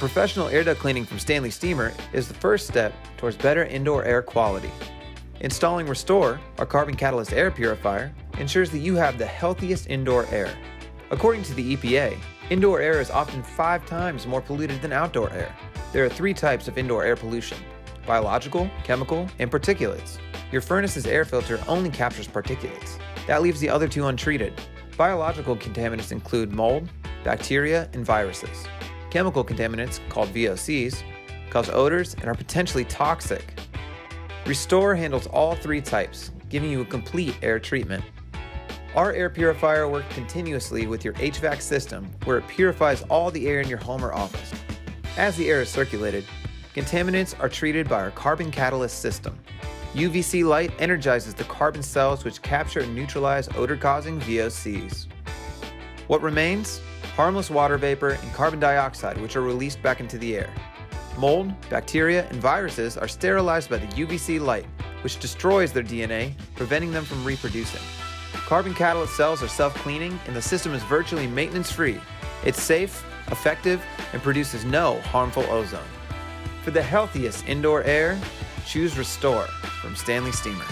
professional air duct cleaning from Stanley Steemer is the first step towards better indoor air quality. Installing Restore, our carbon catalyst air purifier, ensures that you have the healthiest indoor air. According to the EPA, indoor air is often 5 times more polluted than outdoor air. There are 3 types of indoor air pollution: biological, chemical, and particulates. Your furnace's air filter only captures particulates. That leaves the other 2 untreated. Biological contaminants include mold, bacteria, and viruses. Chemical contaminants, called VOCs, cause odors and are potentially toxic. Restore handles all 3 types, giving you a complete air treatment. Our air purifier works continuously with your HVAC system, where it purifies all the air in your home or office. As the air is circulated, contaminants are treated by our carbon catalyst system. UVC light energizes the carbon cells which capture and neutralize odor-causing VOCs. What remains? Harmless water vapor and carbon dioxide, which are released back into the air. Mold, bacteria, and viruses are sterilized by the UVC light, which destroys their DNA, preventing them from reproducing. Carbon catalyst cells are self-cleaning, and the system is virtually maintenance-free. It's safe, effective, and produces no harmful ozone. For the healthiest indoor air, choose Restore from Stanley Steemer.